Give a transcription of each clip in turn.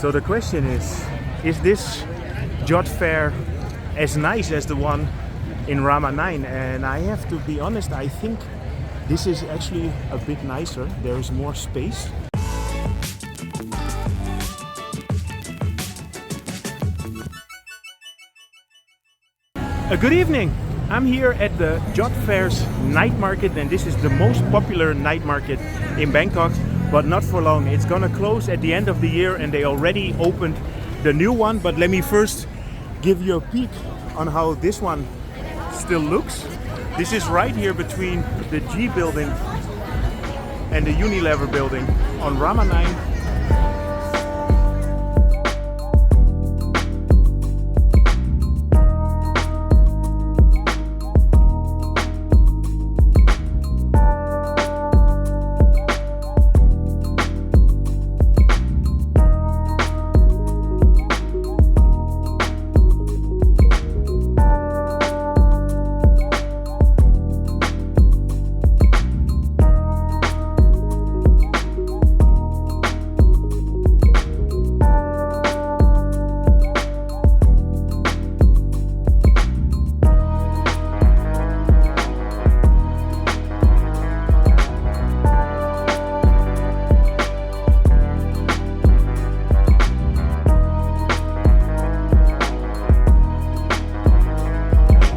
So the question is this Jodd Fair as nice as the one in Rama 9? And I have to be honest, I think this is actually a bit nicer. There is more space. Good evening. I'm here at the Jodd Fairs night market, and this is the most popular night market in Bangkok, but not for long. It's gonna close at the end of the year and they already opened the new one. But let me first give you a peek on how this one still looks. This is right here between the G building and the Unilever building on Rama 9.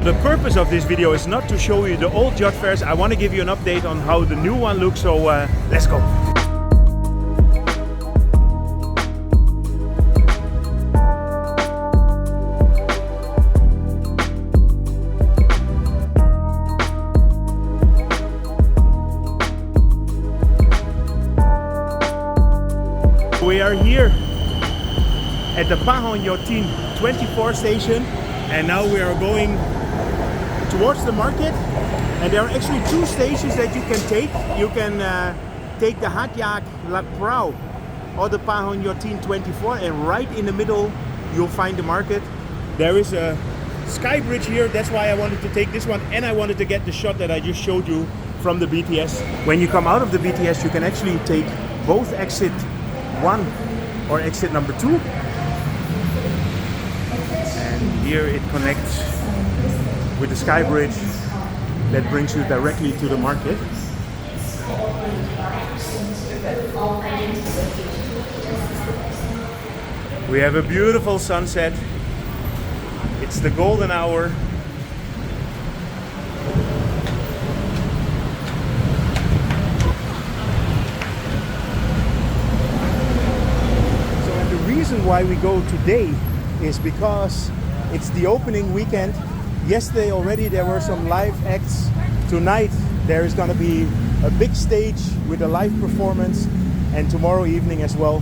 The purpose of this video is not to show you the old Jodd Fairs. I want to give you an update on how the new one looks, so let's go. We are here at the Pahon Yotin 24 station, and now we are going towards the market. And there are actually two stations that you can take. You can take the Hat Yak Lat Prao or the Pahon Yotin 24, and right in the middle you'll find the market. There is a sky bridge here, that's why I wanted to take this one, and I wanted to get the shot that I just showed you from the BTS. When you come out of the BTS, you can actually take both exit 1 or exit number 2. And here it connects with the sky bridge that brings you directly to the market. We have a beautiful sunset. It's the golden hour. So the reason why we go today is because it's the opening weekend. Yesterday already there were some live acts. Tonight there is going to be a big stage with a live performance, and tomorrow evening as well.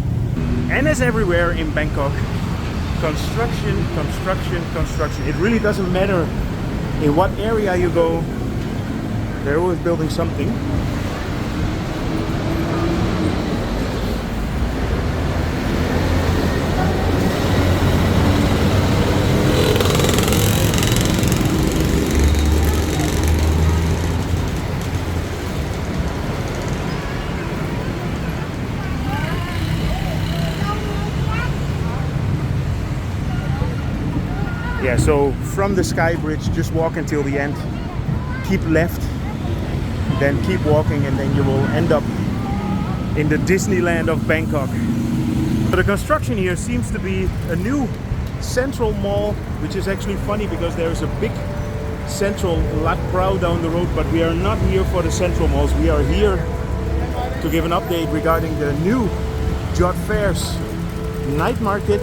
And as everywhere in Bangkok, construction, construction, construction. It really doesn't matter in what area you go, they're always building something. Yeah, so from the sky bridge, just walk until the end, keep left, then keep walking, and then you will end up in the Disneyland of Bangkok. So the construction here seems to be a new central mall, which is actually funny because there is a big central Lat Prao down the road, but we are not here for the central malls. We are here to give an update regarding the new Jodd Fairs night market.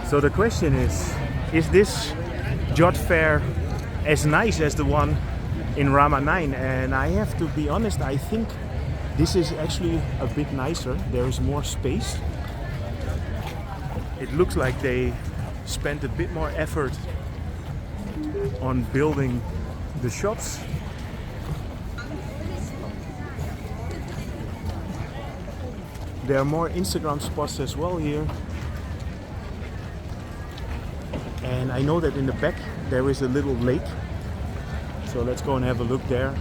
So the question is this Jodd Fair as nice as the one in Rama 9? And I have to be honest, I think this is actually a bit nicer. There is more space. It looks like they spent a bit more effort on building the shops. There are more Instagram spots as well here. And I know that in the back there is a little lake. So let's go and have a look there.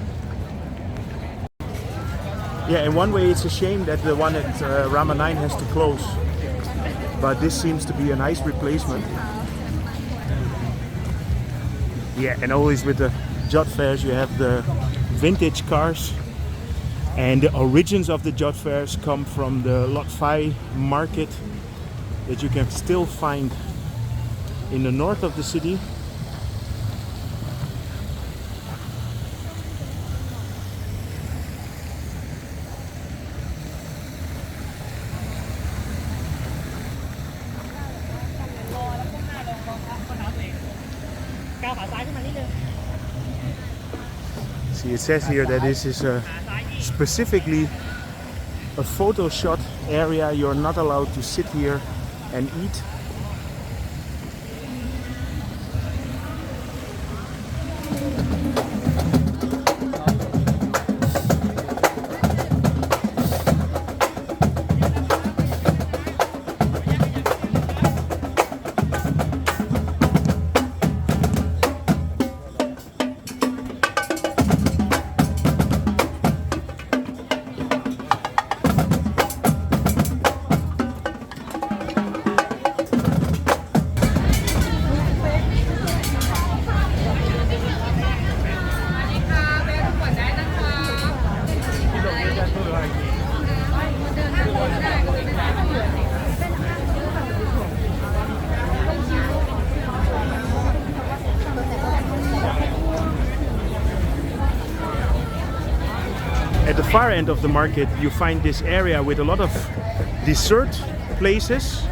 Yeah, in one way it's a shame that the one at Rama 9 has to close. But this seems to be a nice replacement. Yeah, and always with the Jodd Fairs you have the vintage cars. And the origins of the Jodd Fairs come from the Lot Phai market that you can still find in the north of the city. See, it says here that this is specifically a photo shot area. You're not allowed to sit here and eat. At the far end of the market you find this area with a lot of dessert places.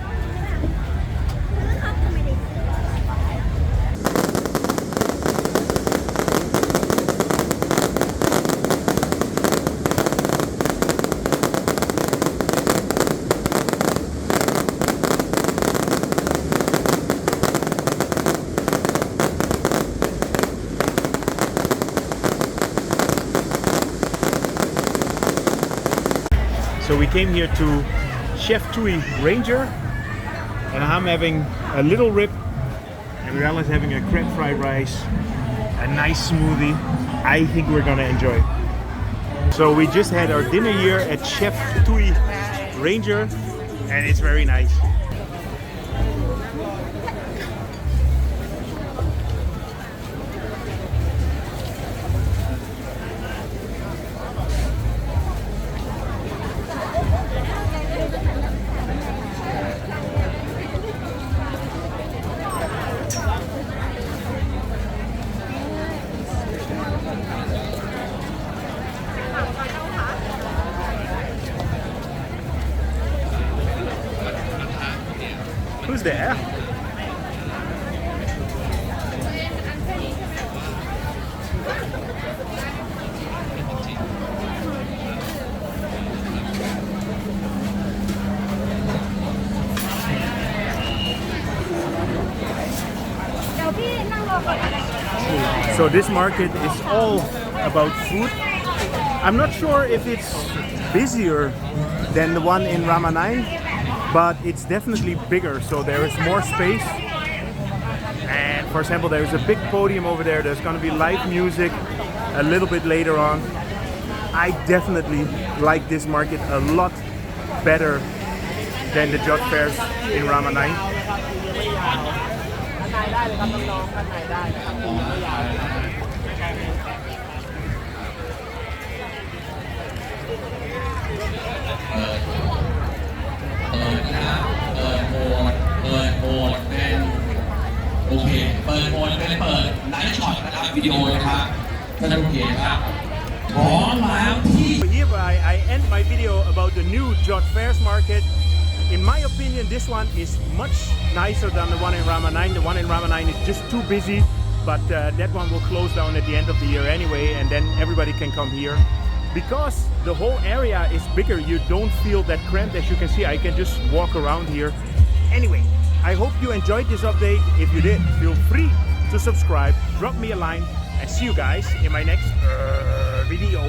So we came here to Chef Tui Ranger, and I'm having a little rib, and Riel is having a crab fried rice, a nice smoothie. I think we're gonna enjoy. So we just had our dinner here at Chef Tui Ranger, and it's very nice. Who's there? So this market is all about food. I'm not sure if it's busier than the one in Rama 9, but it's definitely bigger, so there is more space. And for example, there is a big podium over there. There's going to be live music a little bit later on. I definitely like this market a lot better than the Jodd Fairs in Rama 9. Hereby I end my video about the new Jodd Fairs market. In my opinion, this one is much nicer than the one in Rama 9. The one in Rama 9 is just too busy, but that one will close down at the end of the year anyway, and then everybody can come here. Because the whole area is bigger, you don't feel that cramped. As you can see, I can just walk around here. Anyway, I hope you enjoyed this update. If you did, feel free to subscribe, drop me a line, and see you guys in my next video.